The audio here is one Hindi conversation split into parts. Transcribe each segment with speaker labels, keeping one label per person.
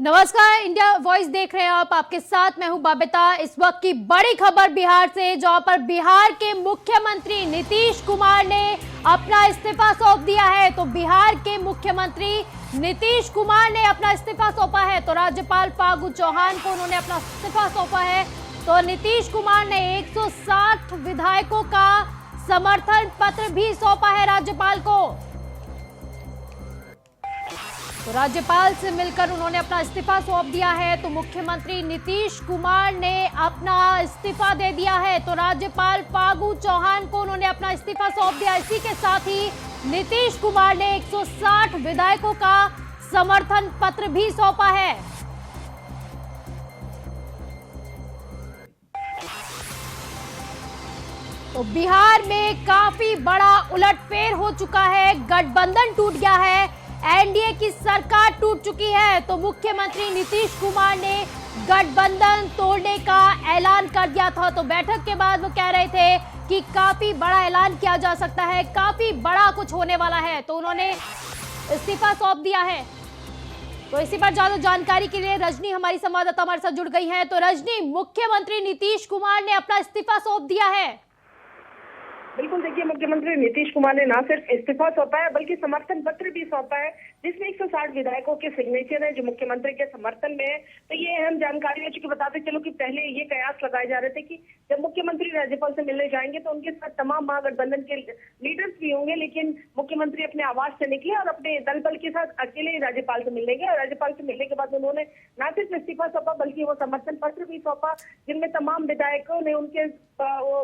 Speaker 1: नमस्कार, इंडिया वॉइस देख रहे हैं आप। आपके साथ मैं हूं बबीता। इस वक्त की बड़ी खबर बिहार से, जहां पर बिहार के मुख्यमंत्री नीतीश कुमार ने अपना इस्तीफा सौंप दिया है। तो बिहार के मुख्यमंत्री नीतीश कुमार ने अपना इस्तीफा सौंपा है। तो राज्यपाल फागू चौहान को उन्होंने अपना इस्तीफा सौंपा है। तो नीतीश कुमार ने 160 विधायकों का समर्थन पत्र भी सौंपा है राज्यपाल को। तो राज्यपाल से मिलकर उन्होंने अपना इस्तीफा सौंप दिया है। तो मुख्यमंत्री नीतीश कुमार ने अपना इस्तीफा दे दिया है। तो राज्यपाल फागू चौहान को उन्होंने अपना इस्तीफा सौंप दिया। इसी के साथ ही नीतीश कुमार ने 160 विधायकों का समर्थन पत्र भी सौंपा है। तो बिहार में काफी बड़ा उलटफेर हो चुका है। गठबंधन टूट गया है, एनडीए की सरकार टूट चुकी है। तो मुख्यमंत्री नीतीश कुमार ने गठबंधन तोड़ने का ऐलान कर दिया था। तो बैठक के बाद वो कह रहे थे कि काफी बड़ा ऐलान किया जा सकता है, काफी बड़ा कुछ होने वाला है। तो उन्होंने इस्तीफा सौंप दिया है। तो इसी पर ज्यादा जानकारी के लिए रजनी हमारी संवाददाता हमारे साथ जुड़ गई है। तो रजनी, मुख्यमंत्री नीतीश कुमार ने अपना इस्तीफा सौंप दिया है।
Speaker 2: बिल्कुल, देखिए, मुख्यमंत्री नीतीश कुमार ने ना सिर्फ इस्तीफा सौंपा है बल्कि समर्थन पत्र भी सौंपा है, जिसमें 160 विधायकों के सिग्नेचर है जो मुख्यमंत्री के समर्थन में है। तो ये अहम जानकारी है। चूंकि बताते चलो कि पहले ये कयास लगाए जा रहे थे कि जब मुख्यमंत्री राज्यपाल से मिलने जाएंगे तो उनके साथ तमाम महागठबंधन के लीडर्स भी होंगे, लेकिन मुख्यमंत्री अपने आवास से निकले और अपने दल बल के साथ अकेले ही राज्यपाल से मिलने गए। और राज्यपाल से मिलने के बाद उन्होंने ना सिर्फ इस्तीफा सौंपा बल्कि वो समर्थन पत्र भी सौंपा, जिनमें तमाम विधायकों ने उनके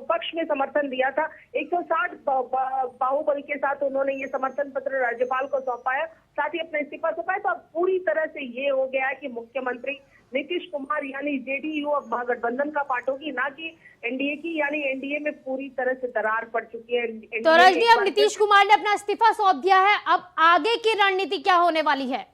Speaker 2: पक्ष में समर्थन दिया था। 160 बाहुबल के साथ उन्होंने ये समर्थन पत्र राज्यपाल को सौंपा है, साथ ही अपना इस्तीफा सौंपा है। तो अब पूरी तरह से ये हो गया है कि मुख्यमंत्री नीतीश कुमार यानी जेडीयू अब महागठबंधन का पार्ट होगी, ना कि एनडीए की। यानी एनडीए में पूरी तरह से दरार पड़ चुकी है।
Speaker 1: तो रजनी, अब नीतीश कुमार ने अपना इस्तीफा सौंप दिया है, अब आगे की रणनीति क्या होने वाली है?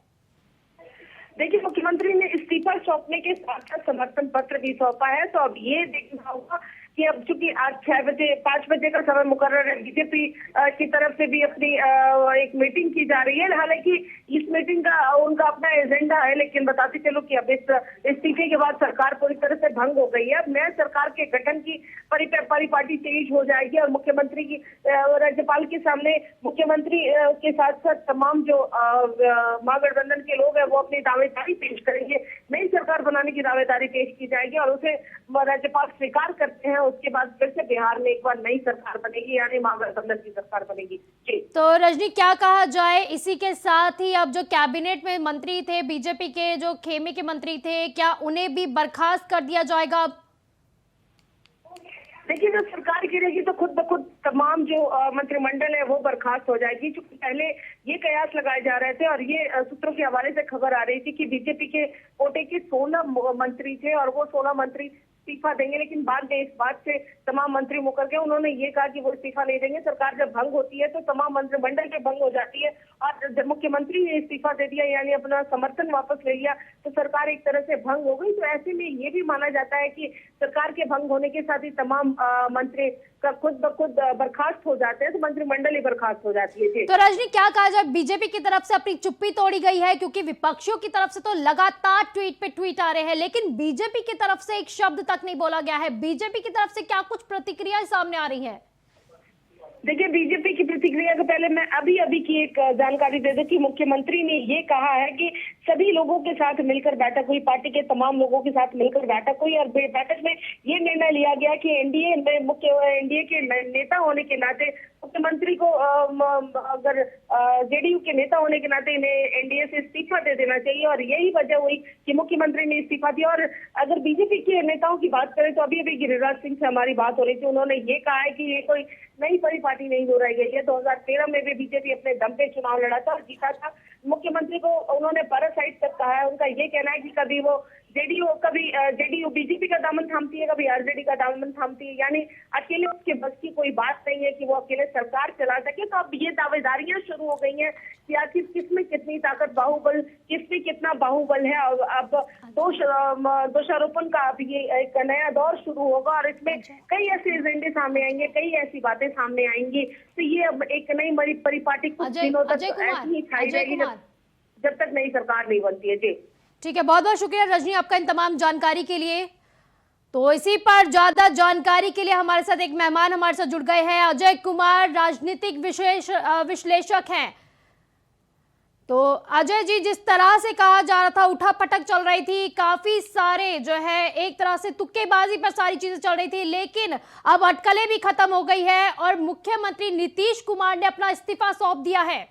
Speaker 2: देखिए, मुख्यमंत्री ने इस्तीफा सौंपने के साथ साथ समर्थन पत्र भी सौंपा है। तो अब ये देखना होगा कि अब चूंकि आज 5 बजे का समय मुकर्रर है, बीजेपी की तरफ से भी अपनी एक मीटिंग की जा रही है। हालांकि इस मीटिंग का उनका अपना एजेंडा है, लेकिन बताते चलो कि अब इस इस्तीफे के बाद सरकार पूरी तरह से भंग हो गई है। अब नए सरकार के गठन की परिपाटी तेज हो जाएगी और मुख्यमंत्री की राज्यपाल के सामने मुख्यमंत्री के साथ साथ तमाम जो महागठबंधन के लोग हैं वो अपनी दावेदारी पेश करेंगे। नई सरकार बनाने की दावेदारी पेश की जाएगी और उसे राज्यपाल स्वीकार करते हैं। उसके बाद फिर से बिहार में एक बार नई सरकार बनेगी, यानी महागठबंधन की सरकार बनेगी। जी, तो
Speaker 1: रजनी, क्या कहा जाए इसी के साथ ही अब जो कैबिनेट में मंत्री थे बीजेपी के, जो खेमे के मंत्री थे, क्या उन्हें भी बर्खास्त कर दिया जाएगा?
Speaker 2: देखिए, जब सरकार गिरेगी तो खुद ब खुद तमाम जो मंत्रिमंडल है वो बर्खास्त हो जाएगी। क्योंकि पहले ये कयास लगाए जा रहे थे और ये सूत्रों के हवाले से खबर आ रही थी कि बीजेपी के कोटे के 16 मंत्री थे और वो 16 मंत्री इस्तीफा देंगे, लेकिन बाद में इस बात से तमाम मंत्री मुकर गए। उन्होंने ये कहा कि वो इस्तीफा नहीं देंगे। सरकार जब भंग होती है तो तमाम मंत्रिमंडल के भंग हो जाती है और जब मुख्यमंत्री ने इस्तीफा दे दिया यानी अपना समर्थन वापस ले लिया तो सरकार एक तरह से भंग हो गई। तो ऐसे में ये भी माना जाता है कि सरकार के भंग होने के साथ ही तमाम मंत्री का खुद ब खुद बर्खास्त हो जाते हैं, तो मंत्रिमंडल ही बर्खास्त हो जाती है।
Speaker 1: तो रजनी, क्या कहा जाए, बीजेपी की तरफ से अपनी चुप्पी तोड़ी गई है, क्योंकि विपक्षियों की तरफ से तो लगातार ट्वीट पे ट्वीट आ रहे हैं, लेकिन बीजेपी की तरफ से एक शब्द तक नहीं बोला गया है। बीजेपी की तरफ से क्या कुछ प्रतिक्रियाएं सामने आ रही है?
Speaker 2: देखिए, बीजेपी की प्रतिक्रिया के पहले मैं अभी की एक जानकारी दे दूं कि मुख्यमंत्री ने ये कहा है कि सभी लोगों के साथ मिलकर बैठक हुई, पार्टी के तमाम लोगों के साथ मिलकर बैठक हुई और बैठक में ये निर्णय लिया गया कि एनडीए के नेता होने के नाते मुख्यमंत्री को अगर जेडीयू के नेता होने के नाते इन्हें एनडीए से इस्तीफा दे देना चाहिए। और यही वजह हुई कि मुख्यमंत्री ने इस्तीफा दिया। और अगर बीजेपी के नेताओं की बात करें तो अभी गिरिराज सिंह से हमारी बात हो रही थी, उन्होंने ये कहा है कि ये कोई नई परिपाटी नहीं दोहराई गई है। 2013 में भी बीजेपी अपने दम पे चुनाव लड़ा था और जीता था। मुख्यमंत्री को उन्होंने पैरासाइट तक कहा है। उनका ये कहना है कि कभी वो जेडीयू बीजेपी का दामन थामती है, कभी आरजेडी का दामन थामती है, यानी अकेले उसके बस की कोई बात नहीं है कि वो अकेले सरकार चला सके। तो अब ये दावेदारियां शुरू हो गई हैं कि आखिर किसमें कितनी ताकत, बाहुबल किसमें कितना बाहुबल है। और अब दोषारोपण का अब ये एक नया दौर शुरू होगा और इसमें कई ऐसे एजेंडे सामने आएंगे, कई ऐसी बातें सामने आएंगी। तो ये अब एक नई परिपाटी कुछ दिनों तक ऐसी ही छाई रहेगी जब तक नई सरकार नहीं बनती है। जी,
Speaker 1: ठीक है, बहुत बहुत शुक्रिया रजनी आपका इन तमाम जानकारी के लिए। तो इसी पर ज्यादा जानकारी के लिए हमारे साथ एक मेहमान हमारे साथ जुड़ गए हैं, अजय कुमार राजनीतिक विश्लेषक हैं। तो अजय जी, जिस तरह से कहा जा रहा था, उठापटक चल रही थी, काफी सारे जो है एक तरह से तुक्केबाजी पर सारी चीजें चल रही थी, लेकिन अब अटकलें भी खत्म हो गई है और मुख्यमंत्री नीतीश कुमार ने अपना इस्तीफा सौंप दिया है।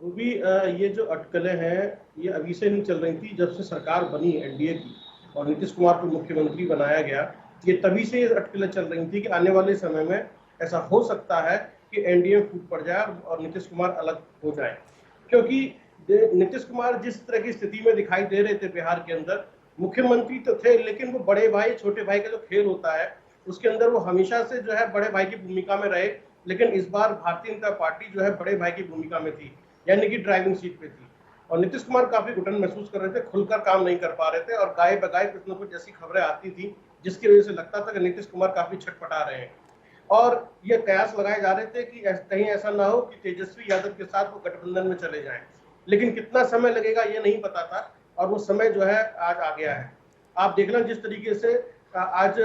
Speaker 3: रूबी, ये जो अटकलें हैं ये अभी से नहीं चल रही थी। जब से सरकार बनी एनडीए की और नीतीश कुमार को मुख्यमंत्री बनाया गया, ये तभी से ये अटकलें चल रही थी कि आने वाले समय में ऐसा हो सकता है कि एनडीए फूट पड़ जाए और नीतीश कुमार अलग हो जाए। क्योंकि नीतीश कुमार जिस तरह की स्थिति में दिखाई दे रहे थे बिहार के अंदर, मुख्यमंत्री तो थे लेकिन वो बड़े भाई छोटे भाई का जो खेल होता है उसके अंदर वो हमेशा से जो है बड़े भाई की भूमिका में रहे। लेकिन इस बार भारतीय जनता पार्टी जो है बड़े भाई की भूमिका में थी, यानी कि ड्राइविंग सीट पे थी। और नीतीश कुमार काफी घुटन महसूस कर रहे थे, खुलकर काम नहीं कर पा रहे थे और गाय बगाए कुछ न कुछ ऐसी खबरें आती थी जिसकी वजह से लगता था कि नीतीश कुमार काफी छटपटा रहे हैं। और ये कयास लगाए जा रहे थे कि कहीं ऐसा ना हो कि तेजस्वी यादव के साथ वो गठबंधन में चले जाएं। लेकिन कितना समय लगेगा ये नहीं पता था और वो समय जो है आज आ गया है। आप देखना जिस तरीके से आज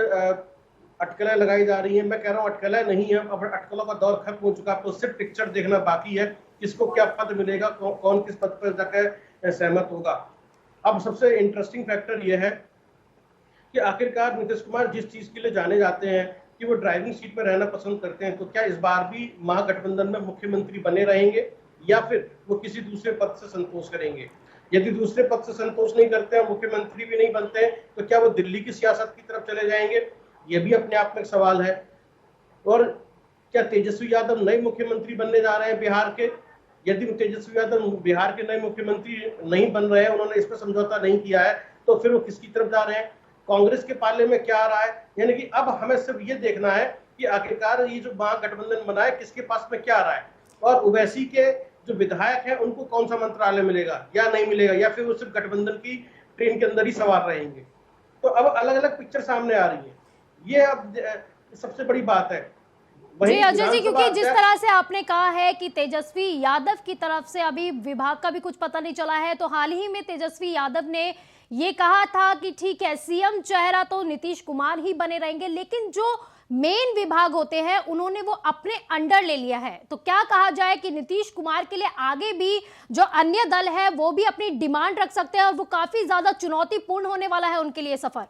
Speaker 3: अटकलें लगाई जा रही हैं, मैं कह रहा हूँ अटकलें नहीं है, अब अटकलों का दौर खत्म हो चुका है। तो सिर्फ पिक्चर देखना बाकी है, किसको क्या पद मिलेगा, कौन किस पद पर जाकर सहमत होगा। अब सबसे इंटरेस्टिंग फैक्टर यह है कि आखिरकार नीतीश कुमार जिस चीज के लिए जाने जाते हैं कि वो ड्राइविंग सीट में रहना पसंद करते हैं, तो क्या इस बार भी महागठबंधन में मुख्यमंत्री बने रहेंगे या फिर वो किसी दूसरे पद से संतोष करेंगे। यदि दूसरे पद से संतोष नहीं करते हैं, मुख्यमंत्री भी नहीं बनते हैं, तो क्या वो दिल्ली की सियासत की तरफ चले जाएंगे, ये भी अपने आप में एक सवाल है। और क्या तेजस्वी यादव नए मुख्यमंत्री बनने जा रहे हैं बिहार के? यदि तेजस्वी यादव बिहार के नए मुख्यमंत्री नहीं बन रहे हैं, उन्होंने इस पर समझौता नहीं किया है, तो फिर वो किसकी तरफ जा रहे हैं? कांग्रेस के पाले में क्या आ रहा है? यानी कि अब हमें सिर्फ ये देखना है कि आखिरकार ये जो महागठबंधन बना है किसके पास में क्या आ रहा है, और ओवैसी के जो विधायक हैं उनको कौन सा मंत्रालय मिलेगा या नहीं मिलेगा, या फिर वो सिर्फ गठबंधन की ट्रेन के अंदर ही सवार रहेंगे। तो अब अलग अलग पिक्चर सामने आ रही है, ये अब सबसे बड़ी बात है।
Speaker 1: जी अजय जी, क्योंकि जिस तरह से आपने कहा है कि तेजस्वी यादव की तरफ से अभी विभाग का भी कुछ पता नहीं चला है, तो हाल ही में तेजस्वी यादव ने ये कहा था कि ठीक है सीएम चेहरा तो नीतीश कुमार ही बने रहेंगे, लेकिन जो मेन विभाग होते हैं उन्होंने वो अपने अंडर ले लिया है। तो क्या कहा जाए कि नीतीश कुमार के लिए आगे भी जो अन्य दल है वो भी अपनी डिमांड रख सकते हैं और वो काफी ज्यादा चुनौतीपूर्ण होने वाला है उनके लिए सफर?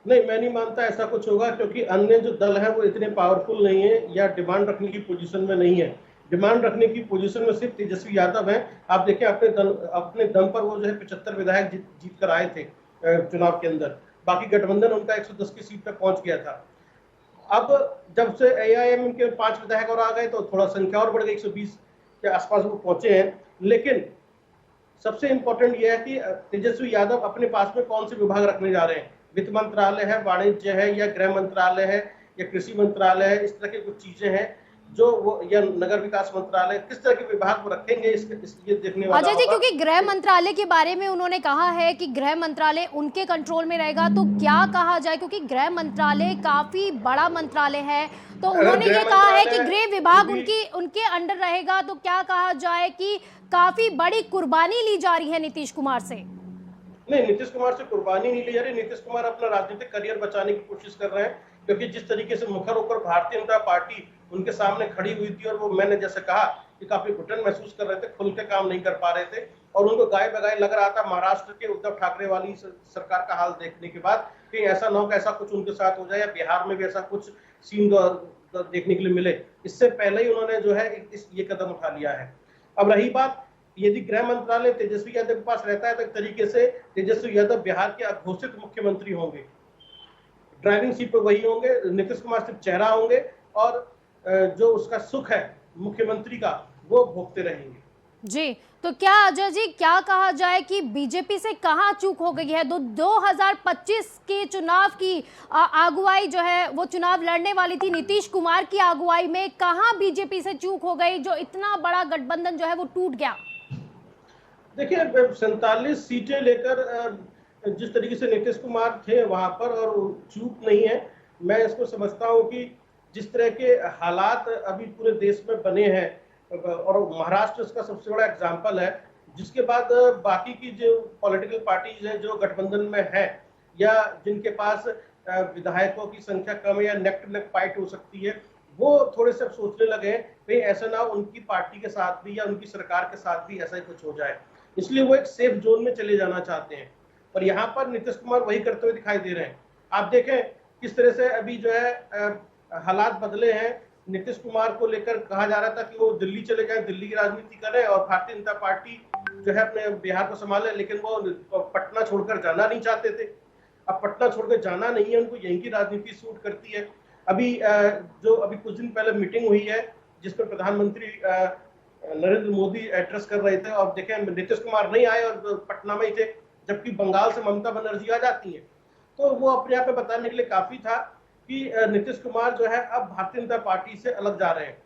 Speaker 3: नहीं, मैं नहीं मानता ऐसा कुछ होगा, क्योंकि अन्य जो दल है वो इतने पावरफुल नहीं है या डिमांड रखने की पोजीशन में नहीं है। डिमांड रखने की पोजीशन में सिर्फ तेजस्वी यादव हैं। आप देखिए अपने दम पर वो जो है 75 विधायक जीत कर आए थे चुनाव के अंदर, बाकी गठबंधन उनका 110 की सीट तक पहुंच गया था। अब जब से AIM के 5 विधायक और आ गए तो थोड़ा संख्या और बढ़ गई, 120 के आसपास वो पहुंचे हैं। लेकिन सबसे इंपॉर्टेंट यह है कि तेजस्वी यादव अपने पास में कौन से विभाग रखने जा रहे हैं। वित्त मंत्रालय है, वाणिज्य है, या गृह मंत्रालय है, या कृषि मंत्रालय है, इस तरह की कुछ चीजें हैं जो वो, या नगर विकास मंत्रालय, किस तरह के विभाग वो रखेंगे ये देखने वाला
Speaker 1: अजय जी, क्योंकि गृह मंत्रालय के बारे में उन्होंने कहा है कि गृह मंत्रालय उनके कंट्रोल में रहेगा, तो क्या कहा जाए, क्योंकि गृह मंत्रालय काफी बड़ा मंत्रालय है, तो उन्होंने ये कहा है कि गृह विभाग उनके अंडर रहेगा, तो क्या कहा जाए कि काफी बड़ी कुर्बानी ली जा रही है नीतीश कुमार से?
Speaker 3: नहीं, नीतीश कुमार से कुर्बानी नहीं ली जा रही। नीतीश कुमार अपना राजनीतिक करियर बचाने की कोशिश कर रहे हैं, क्योंकि जिस तरीके से मुखर होकर भारतीय जनता पार्टी उनके सामने खड़ी हुई थी और वो, मैंने जैसे कहा कि काफी घुटन महसूस कर रहे थे, खुल के काम नहीं कर पा रहे थे और उनको गाय बगाए लग रहा था महाराष्ट्र के उद्धव ठाकरे वाली सरकार का हाल देखने के बाद, कि ऐसा ना हो कि ऐसा कुछ उनके साथ हो जाए या बिहार में भी ऐसा कुछ सीन देखने के लिए मिले। इससे पहले ही उन्होंने जो है ये कदम उठा लिया है। अब रही बात, यदि गृह मंत्रालय तेजस्वी यादव के पास रहता है तो एक तरीके से तेजस्वी यादव बिहार के अघोषित मुख्यमंत्री होंगे, ड्राइविंग सीट पर वही होंगे, नीतीश कुमार सिर्फ चेहरा होंगे और जो उसका सुख है मुख्यमंत्री का वो भोगते रहेंगे।
Speaker 1: जी, तो क्या अजय जी, क्या कहा जाए कि बीजेपी से कहां चूक हो गई है? 2025 के चुनाव की अगुवाई जो है वो चुनाव लड़ने वाली थी नीतीश कुमार की अगुवाई में, कहां बीजेपी से चूक हो गई जो इतना बड़ा गठबंधन जो है वो टूट गया?
Speaker 3: देखिए, 47 सीटें लेकर जिस तरीके से नीतीश कुमार थे वहां पर, और चूक नहीं है। मैं इसको समझता हूं कि जिस तरह के हालात अभी पूरे देश में बने हैं, और महाराष्ट्र इसका सबसे बड़ा एग्जाम्पल है, जिसके बाद बाकी की जो पॉलिटिकल पार्टीज है जो गठबंधन में है या जिनके पास विधायकों की संख्या कम है या नेक टू नेक फाइट हो सकती है, वो थोड़े से अब सोचने लगे हैं कहीं ऐसा ना उनकी पार्टी के साथ भी या उनकी सरकार के साथ भी ऐसा ही कुछ हो जाए, इसलिए वो एक सेफ जोन में चले जाना चाहते हैं। और यहाँ पर नीतीश कुमार वही करते हुए दिखाई दे रहे हैं। आप देखें किस तरह से अभी जो है हालात बदले हैं। नीतीश कुमार को लेकर कहा जा रहा था कि वो दिल्ली चले जाएं, दिल्ली की राजनीति करें और भारतीय जनता पार्टी जो है अपने बिहार को संभाले, लेकिन वो पटना छोड़कर जाना नहीं चाहते थे। अब पटना छोड़कर जाना नहीं है, उनको यहीं की राजनीति सूट करती है। अभी कुछ दिन पहले मीटिंग हुई है जिसमें प्रधानमंत्री नरेंद्र मोदी एड्रेस कर रहे थे और देखें नीतीश कुमार नहीं आए और पटना में ही थे, जबकि बंगाल से ममता बनर्जी आ जाती हैं। तो वो अपने आप में बताने के लिए काफी था कि नीतीश कुमार जो है अब भारतीय जनता पार्टी से अलग जा रहे हैं।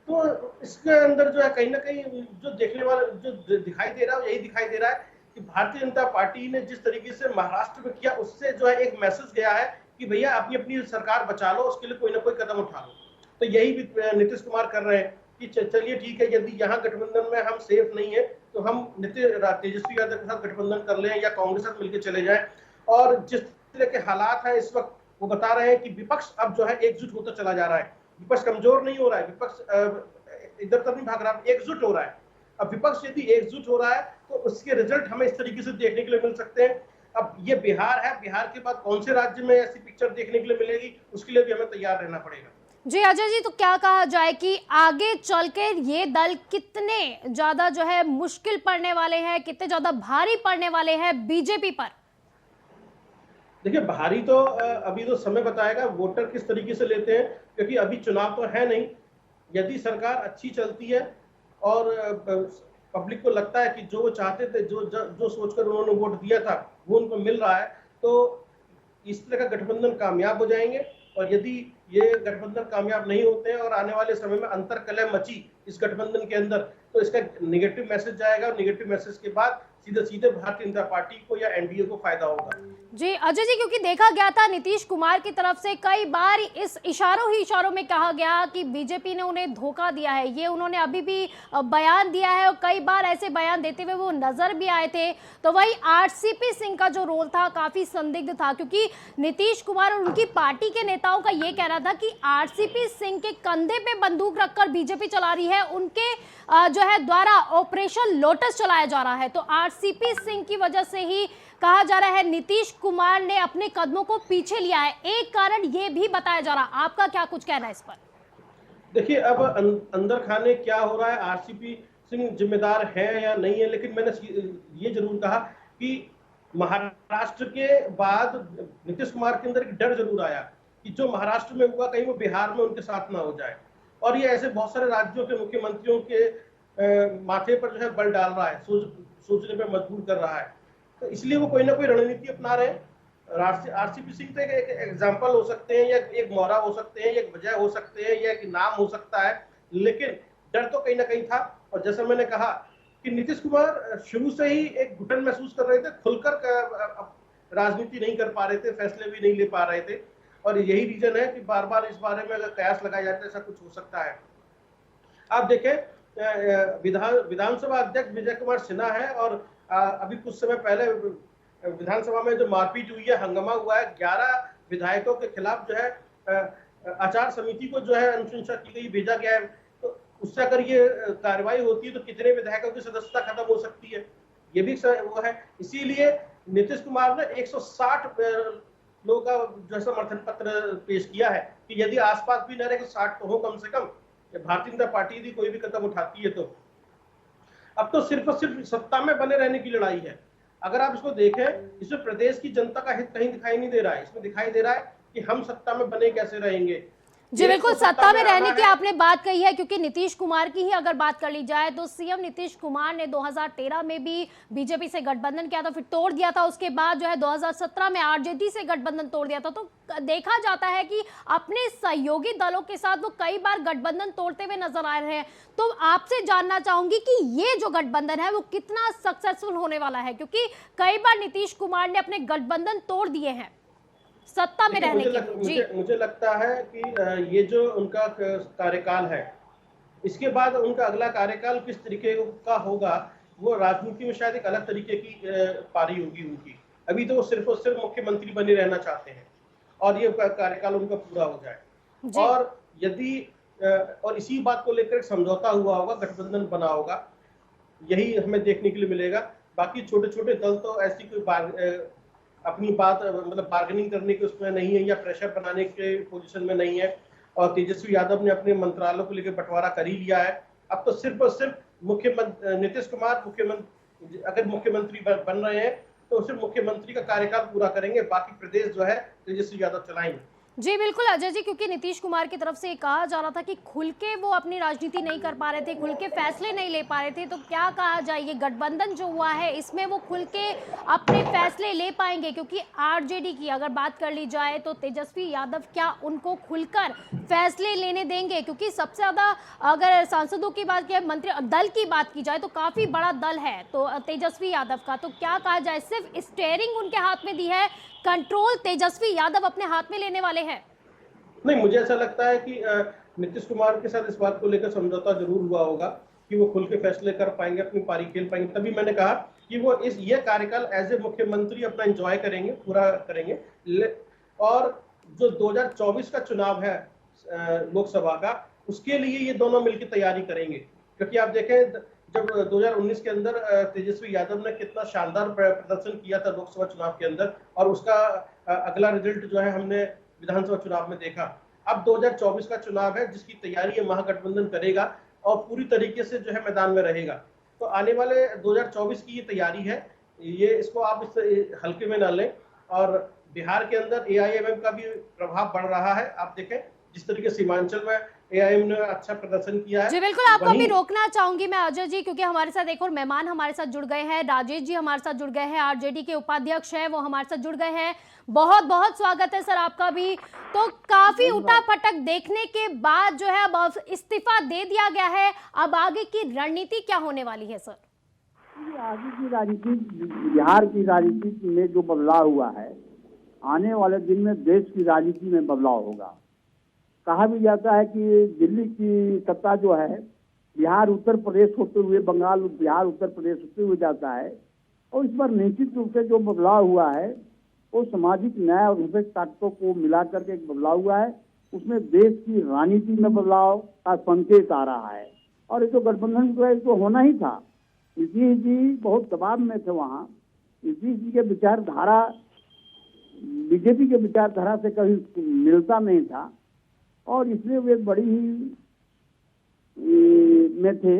Speaker 3: तो इसके अंदर जो है कहीं ना कहीं जो देखने वाला जो दिखाई दे रहा है यही दिखाई दे रहा है कि भारतीय जनता पार्टी ने जिस तरीके से महाराष्ट्र में किया उससे जो है एक मैसेज गया है कि भैया अपनी अपनी सरकार बचा लो, उसके लिए कोई ना कोई कदम उठा लो। तो यही भी नीतीश कुमार कर रहे हैं कि चलिए ठीक है, यदि यहाँ गठबंधन में हम सेफ नहीं है तो हम तेजस्वी यादव के साथ गठबंधन कर लें या कांग्रेस के साथ मिलकर चले जाएं। और जिस तरह के हालात है इस वक्त वो बता रहे हैं कि विपक्ष अब जो है एकजुट होता चला जा रहा है। विपक्ष कमजोर नहीं हो रहा है, विपक्ष इधर तक नहीं भाग रहा, एकजुट हो रहा है। अब विपक्ष यदि एकजुट हो रहा है तो उसके रिजल्ट हमें इस तरीके से देखने के लिए मिल सकते हैं। अब ये बिहार है, बिहार के बाद कौन से राज्य में ऐसी पिक्चर देखने के लिए मिलेगी, उसके लिए भी हमें तैयार रहना पड़ेगा।
Speaker 1: जी अजय जी, तो क्या कहा जाए कि आगे चल के ये दल कितने ज्यादा जो है मुश्किल पड़ने वाले हैं, कितने ज्यादा भारी पड़ने वाले हैं बीजेपी पर?
Speaker 3: देखिए भारी तो अभी तो समय बताएगा वोटर किस तरीके से लेते हैं, क्योंकि अभी चुनाव तो है नहीं। यदि सरकार अच्छी चलती है और पब्लिक को लगता है कि जो वो चाहते थे, जो सोचकर उन्होंने वोट दिया था वो उनको मिल रहा है, तो इस तरह का गठबंधन कामयाब हो जाएंगे। और यदि ये गठबंधन कामयाब नहीं होते हैं और आने वाले समय में अंतरकलह मची इस गठबंधन के अंदर, तो इसका नेगेटिव मैसेज जाएगा और नेगेटिव मैसेज के बाद सीधे भारतीय जनता पार्टी को या एनडीए को फायदा होगा।
Speaker 1: जी अजय जी, क्योंकि देखा गया था नीतीश कुमार की तरफ से कई बार इस इशारों में कहा गया कि बीजेपी ने उन्हें धोखा दिया है, ये उन्होंने अभी भी बयान दिया है और कई बार ऐसे बयान देते हुए वो नजर भी आए थे। तो वही आरसीपी सिंह का जो रोल था काफी संदिग्ध था, क्योंकि नीतीश कुमार और उनकी पार्टी के नेताओं का ये कहना था कि आरसीपी सिंह के कंधे पे बंदूक रखकर बीजेपी चला रही है, उनके जो है द्वारा ऑपरेशन लोटस चलाया जा रहा है। तो आरसीपी सिंह की वजह से ही कहा जा रहा है नीतीश कुमार ने अपने कदमों को पीछे लिया है, एक कारण ये भी बताया जा रहा। आपका क्या कुछ कहना है इस पर?
Speaker 3: देखिए अब अंदर खाने क्या हो रहा है, आरसीपी सिंह जिम्मेदार है या नहीं है, लेकिन मैंने ये जरूर कहा कि महाराष्ट्र के बाद नीतीश कुमार के अंदर एक डर जरूर आया कि जो महाराष्ट्र में हुआ कहीं वो बिहार में उनके साथ ना हो जाए। और ये ऐसे बहुत सारे राज्यों के मुख्यमंत्रियों के माथे पर जो है बल डाल रहा है, सोचने पर मजबूर कर रहा है। तो इसलिए वो कोई ना कोई रणनीति अपना रहे हैं। आरसीपी सिंह तो एक एग्जाम्पल हो सकते हैं या एक मोहरा हो सकते हैं, एक वजह हो सकते हैं या एक नाम हो सकता है, लेकिन डर तो कहीं ना कहीं था। और जैसा मैंने कहा कि नीतीश कुमार शुरू से ही एक घुटन महसूस कर रहे थे, खुलकर राजनीति नहीं कर पा रहे थे, फैसले भी नहीं ले पा रहे थे। और यही रीजन है कि बार बार इस बारे में अगर कयास लगाया जाए तो ऐसा कुछ हो सकता है। आप देखें विधानसभा अध्यक्ष विजय कुमार सिन्हा है और अभी कुछ समय पहले विधानसभा में जो मारपीट हुई है, हंगामा हुआ है, 11 विधायकों के खिलाफ जो है आचार समिति को जो है अनुशंसा की गई, भेजा गया है। तो उससे अगर ये कार्रवाई होती है तो कितने विधायकों की सदस्यता खत्म हो सकती है, ये भी वो है। इसीलिए नीतीश कुमार ने 160 लोगों का जो समर्थन पत्र पेश किया है कि यदि आसपास भी न रहे तो 60 तो हो कम से कम। भारतीय जनता पार्टी यदि कोई भी कदम उठाती है तो अब तो सिर्फ और सिर्फ सत्ता में बने रहने की लड़ाई है। अगर आप इसको देखें, इसमें प्रदेश की जनता का हित कहीं दिखाई नहीं दे रहा है, इसमें दिखाई दे रहा है कि हम सत्ता में बने कैसे रहेंगे।
Speaker 1: जी बिल्कुल, सत्ता में रहने की आपने बात कही है, क्योंकि नीतीश कुमार की ही अगर बात कर ली जाए तो सीएम नीतीश कुमार ने 2013 में भी बीजेपी से गठबंधन किया था, फिर तोड़ दिया था। उसके बाद जो है 2017 में आरजेडी से गठबंधन तोड़ दिया था। तो देखा जाता है कि अपने सहयोगी दलों के साथ वो कई बार गठबंधन तोड़ते हुए नजर आ रहे हैं। तो आपसे जानना चाहूंगी कि ये जो गठबंधन है वो कितना सक्सेसफुल होने वाला है, क्योंकि कई बार नीतीश कुमार ने अपने गठबंधन तोड़ दिए हैं सत्ता में रहने के।
Speaker 3: मुझे लगता है कि ये जो उनका कार्यकाल है, इसके बाद उनका अगला कार्यकाल किस तरीके का होगा वो राजनीति में शायद एक अलग तरीके की पारी होगी उनकी। अभी तो वो सिर्फ और सिर्फ मुख्यमंत्री बने रहना चाहते हैं और ये कार्यकाल उनका पूरा हो जाए।
Speaker 1: जी।
Speaker 3: और यदि और इसी बात को लेकर एक समझौता हुआ होगा, गठबंधन बना होगा, यही हमें देखने के लिए मिलेगा। बाकी छोटे छोटे दल तो ऐसी कोई अपनी बात मतलब बार्गेनिंग करने के उसमें नहीं है या प्रेशर बनाने के पोजीशन में नहीं है। और तेजस्वी यादव ने अपने मंत्रालयों को लेकर बंटवारा कर ही लिया है। अब तो सिर्फ और सिर्फ नीतीश कुमार अगर मुख्यमंत्री बन रहे हैं तो सिर्फ मुख्यमंत्री का कार्यकाल पूरा करेंगे, बाकी प्रदेश जो है तेजस्वी यादव चलाएंगे।
Speaker 1: जी बिल्कुल अजय जी, क्योंकि नीतीश कुमार की तरफ से ये कहा जा रहा था कि खुल के वो अपनी राजनीति नहीं कर पा रहे थे, खुल के फैसले नहीं ले पा रहे थे, तो क्या कहा जाए ये गठबंधन जो हुआ है इसमें वो खुल के अपने फैसले ले पाएंगे? क्योंकि आरजेडी की अगर बात कर ली जाए तो तेजस्वी यादव क्या उनको खुलकर फैसले लेने देंगे? क्योंकि सबसे ज्यादा अगर सांसदों की बात की, मंत्री दल की बात की जाए तो काफी बड़ा दल है तो तेजस्वी यादव का, तो क्या कहा जाए सिर्फ स्टीयरिंग उनके हाथ में दी है, कंट्रोल तेजस्वी यादव अपने हाथ में लेने वाले हैं?
Speaker 3: नहीं, मुझे ऐसा लगता है कि नीतीश कुमार के साथ इस बात को लेकर समझौता जरूर हुआ होगा कि वो खुल के फैसले कर पाएंगे, अपनी पारी खेल पाएंगे। तभी मैंने कहा कि वो ये कार्यकाल एज ए मुख्यमंत्री अपना एंजॉय करेंगे, पूरा करेंगे। और जो 2024 का चुनाव है लोकसभा का, उसके लिए ये दोनों मिलकर तैयारी करेंगे। क्योंकि आप देखें जब 2019 के अंदर तेजस्वी यादव ने कितना शानदार प्रदर्शन किया था लोकसभा चुनाव के अंदर, और उसका अगला रिजल्ट जो है हमने विधानसभा चुनाव में देखा। अब 2024 का चुनाव है जिसकी तैयारी ये महागठबंधन करेगा और पूरी तरीके से जो है मैदान में रहेगा। तो आने वाले 2024 की ये तैयारी है, ये इसको आप इस हल्के में ना लें। और बिहार के अंदर एआईएमएम का भी प्रभाव बढ़ रहा है। आप देखें जिस तरीके सीमांचल में एआईएम ने अच्छा प्रदर्शन किया है।
Speaker 1: जी बिल्कुल, आपको भी रोकना चाहूंगी मैं अजय जी, क्योंकि हमारे साथ एक और मेहमान हमारे साथ जुड़ गए हैं। राजेश जी हमारे साथ जुड़ गए हैं, आरजेडी के उपाध्यक्ष हैं, वो हमारे साथ जुड़ गए हैं। बहुत बहुत स्वागत है सर आपका भी। तो काफी उठापटक देखने के बाद जो है अब इस्तीफा दे दिया गया है, अब आगे की रणनीति क्या होने वाली है सर?
Speaker 4: आगे की राजनीति, बिहार की राजनीति में जो बदलाव हुआ है, आने वाले दिन में देश की राजनीति में बदलाव होगा। कहा भी जाता है कि दिल्ली की सत्ता जो है बिहार उत्तर प्रदेश होते हुए, बंगाल बिहार उत्तर प्रदेश होते हुए जाता है। और इस बार निश्चित रूप से जो बदलाव हुआ है वो सामाजिक न्याय और विवेक ताकतों को मिलाकर के एक बदलाव हुआ है। उसमें देश की राजनीति में बदलाव का संकेत आ रहा है। और ये तो गठबंधन तो होना ही था। नीतीश जी बहुत दबाव में थे वहाँ। नीतीश जी के विचारधारा बीजेपी के विचारधारा से कभी मिलता नहीं था और इसलिए वे बड़ी ही में थे,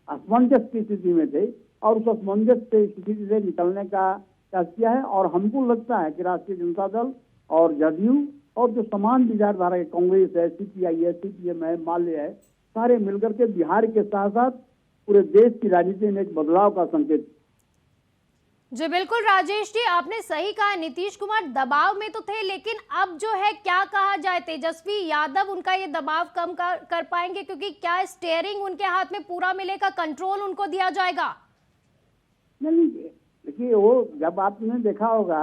Speaker 4: असमंजस की स्थिति में थे। और उस असमंजस की स्थिति से निकलने का प्रयास किया है। और हमको लगता है कि राष्ट्रीय जनता दल और जदयू और जो समान विचारधारा के कांग्रेस है, सीपीआई है, सीपीएम है, माले है, सारे मिलकर के बिहार के साथ साथ पूरे देश की राजनीति में एक बदलाव का संकेत।
Speaker 1: जी बिल्कुल राजेश जी, आपने सही कहा, नीतीश कुमार दबाव में तो थे, लेकिन अब जो है क्या कहा जाए, तेजस्वी यादव उनका ये दबाव कम कर पाएंगे? क्योंकि क्या स्टीयरिंग उनके हाथ में पूरा मिलेगा, कंट्रोल उनको दिया जाएगा?
Speaker 4: नहीं, देखिए वो जब आपने देखा होगा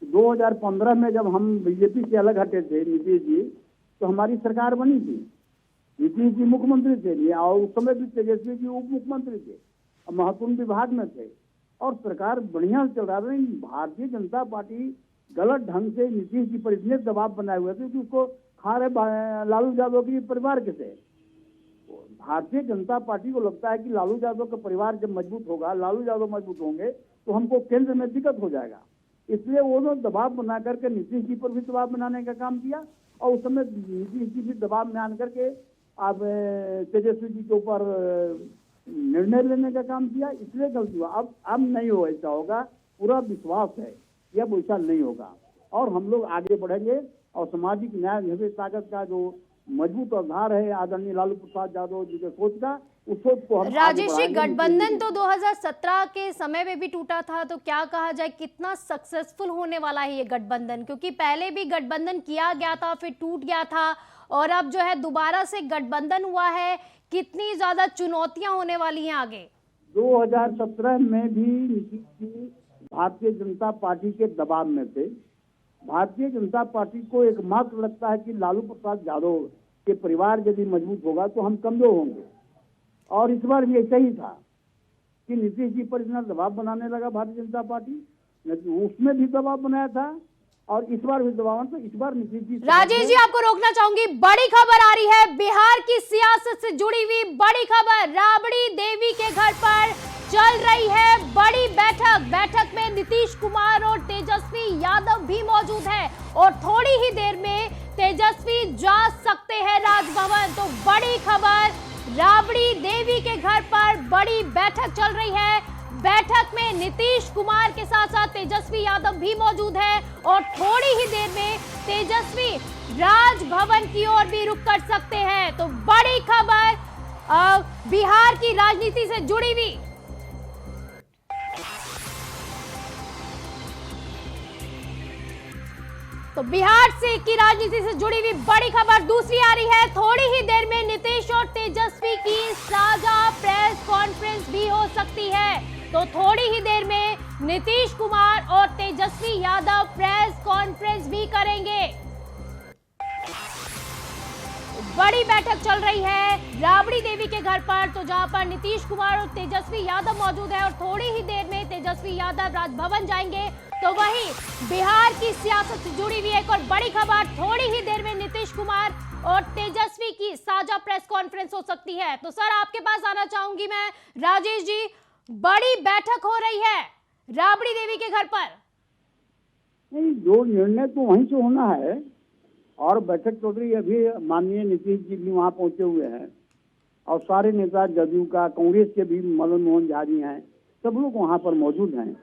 Speaker 4: 2015 में जब हम बीजेपी से अलग हटे थे नीतीश जी, तो हमारी सरकार बनी थी। नीतीश जी मुख्यमंत्री थे और उस समय भी तेजस्वी जी उप मुख्यमंत्री थे और महत्वपूर्ण विभाग में थे और सरकार बढ़िया चल रहा था। भारतीय जनता पार्टी गलत ढंग से नीतीश जी पर इतने दबाव बनाए हुए थे कि उसको खा रहे लालू यादव के परिवार के थे। भारतीय जनता पार्टी को लगता है कि लालू यादव का परिवार जब मजबूत होगा, लालू यादव मजबूत होंगे तो हमको केंद्र में दिक्कत हो जाएगा। इसलिए वो लोग दबाव बना करके नीतीश जी पर भी दबाव बनाने का काम किया और उस समय नीतीश जी भी दबाव में आन करके अब तेजस्वी जी के ऊपर निर्णय लेने का काम किया, इसलिए गलती हुआ। अब नहीं हो ऐसा होगा, पूरा विश्वास है कि अब ऐसा नहीं होगा और हम लोग आगे बढ़ेंगे और सामाजिक न्याय विवेक ताकत का जो मजबूत आधार है आदरणीय लालू प्रसाद यादव जी के सोच का, उस सोच को हम
Speaker 1: राजेश जी, गठबंधन तो 2017 के समय में भी टूटा था, तो क्या कहा जाए कितना सक्सेसफुल होने वाला है ये गठबंधन? क्योंकि पहले भी गठबंधन किया गया था, फिर टूट गया था और अब जो है दोबारा से गठबंधन हुआ है, कितनी ज्यादा चुनौतियां होने वाली हैं आगे?
Speaker 4: 2017 में भी नीतीश जी भारतीय जनता पार्टी के दबाव में थे। भारतीय जनता पार्टी को एकमात्र लगता है कि लालू प्रसाद यादव के परिवार यदि मजबूत होगा तो हम कमजोर होंगे और इस बार भी ऐसा ही था। कि नीतीश जी पर इतना दबाव बनाने लगा भारतीय जनता पार्टी। उसमें भी दबाव बनाया था और इस बार भी दबाव, तो इस बार नीतीश जी।
Speaker 1: राजेश जी, आपको रोकना चाहूंगी, बड़ी खबर आ रही है बिहार की सियासत से जुड़ी हुई बड़ी खबर। राबड़ी देवी के घर पर चल रही है बड़ी बैठक में नीतीश कुमार और तेजस्वी यादव भी मौजूद है और थोड़ी ही देर में तेजस्वी जा सकते हैं राजभवन। तो बड़ी खबर, राबड़ी देवी के घर पर बड़ी बैठक चल रही है। बैठक में नीतीश कुमार के साथ साथ तेजस्वी यादव भी मौजूद है और थोड़ी ही देर में तेजस्वी राजभवन की ओर भी रुख कर सकते हैं। तो बड़ी खबर बिहार की राजनीति से जुड़ी हुई। तो बिहार से की राजनीति से जुड़ी हुई बड़ी खबर दूसरी आ रही है। थोड़ी ही देर में नीतीश और तेजस्वी की साझा प्रेस कॉन्फ्रेंस भी हो सकती है। तो थोड़ी ही देर में नीतीश कुमार और तेजस्वी यादव प्रेस कॉन्फ्रेंस भी करेंगे। बड़ी बैठक चल रही है राबड़ी देवी के घर पर, तो जहां पर नीतीश कुमार और तेजस्वी यादव मौजूद है और थोड़ी ही देर में तेजस्वी यादव राजभवन जाएंगे। तो वहीं बिहार की सियासत से जुड़ी हुई एक और बड़ी खबर, थोड़ी ही देर में नीतीश कुमार और तेजस्वी की साझा प्रेस कॉन्फ्रेंस हो सकती है। तो सर, आपके पास आना चाहूंगी मैं। राजेश जी, बड़ी बैठक हो रही है राबड़ी देवी के घर पर।
Speaker 4: नहीं, जो निर्णय तो वहीं से होना है और बैठक चल रही है। अभी माननीय नीतीश जी भी वहां पहुंचे हुए हैं और सारे नेता जदयू का, कांग्रेस के भी मदन मोहन झा जी हैं, सब लोग वहां पर मौजूद हैं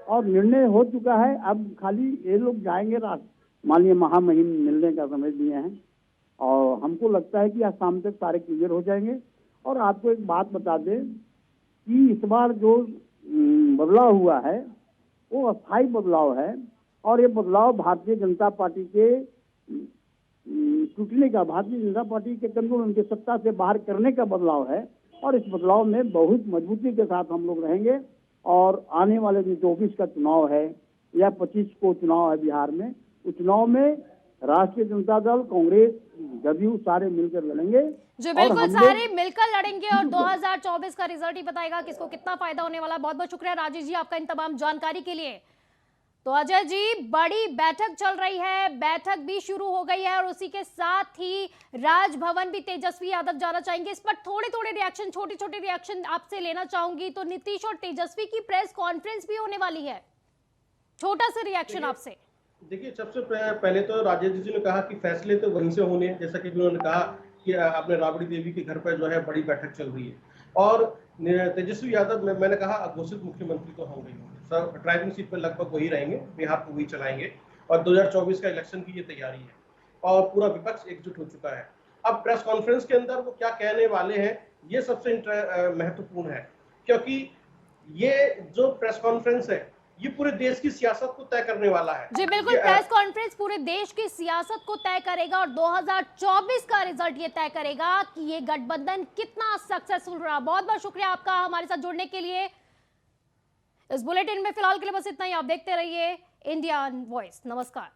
Speaker 4: और निर्णय हो चुका है। अब खाली ये लोग जाएंगे, माननीय महामहिम मिलने का समय दिए हैं और हमको लगता है कि आज शाम तक सारे क्लियर हो जाएंगे। और आपको एक बात बता दें कि इस बार जो बदलाव हुआ है वो अस्थायी बदलाव है और ये बदलाव भारतीय जनता पार्टी के टूटने का, भारतीय जनता पार्टी के कंट्रोल, उनके सत्ता से बाहर करने का बदलाव है। और इस बदलाव में बहुत मजबूती के साथ हम लोग रहेंगे और आने वाले जो 24 का चुनाव है या 25 को चुनाव है बिहार में, उस चुनाव में राष्ट्रीय जनता दल, कांग्रेस, जदयू सारे मिलकर लड़ेंगे।
Speaker 1: जी बिल्कुल, सारे मिलकर लड़ेंगे और 2024 का रिजल्ट ही बताएगा किसको कितना फायदा होने वाला। बहुत बहुत शुक्रिया राजेश जी आपका इन तमाम जानकारी के लिए। तो अजय जी, बड़ी बैठक चल रही है, बैठक भी शुरू हो गई है और उसी के साथ ही राजभवन भी तेजस्वी यादव जाना चाहेंगे। इस पर थोड़े थोड़े रिएक्शन, छोटे छोटे रिएक्शन आपसे लेना चाहूंगी। तो नीतीश और तेजस्वी की प्रेस कॉन्फ्रेंस भी होने वाली है, छोटा सा रिएक्शन आपसे।
Speaker 3: देखिए, सबसे पहले तो राजेश जी ने कहा कि फैसले तो वहीं से होने हैं, जैसा कि उन्होंने कहा कि अपने राबड़ी देवी के घर पर जो है बड़ी बैठक चल रही है और तेजस्वी यादव मैंने कहा घोषित मुख्यमंत्री तो होंगे ही होंगे। सब ड्राइविंग सीट पर लगभग वही रहेंगे, बिहार को वही चलाएंगे और 2024 का इलेक्शन की ये तैयारी है और पूरा विपक्ष एकजुट हो चुका है। अब प्रेस कॉन्फ्रेंस के अंदर वो क्या कहने वाले हैं ये सबसे महत्वपूर्ण है, क्योंकि ये जो प्रेस कॉन्फ्रेंस है ये पूरे देश की सियासत को तय करने वाला है।
Speaker 1: जी बिल्कुल, प्रेस कॉन्फ्रेंस पूरे देश की सियासत को तय करेगा और 2024 का रिजल्ट ये तय करेगा कि ये गठबंधन कितना सक्सेसफुल रहा। बहुत बहुत शुक्रिया आपका हमारे साथ जुड़ने के लिए। इस बुलेटिन में फिलहाल के लिए बस इतना ही। आप देखते रहिए इंडियन वॉइस। नमस्कार।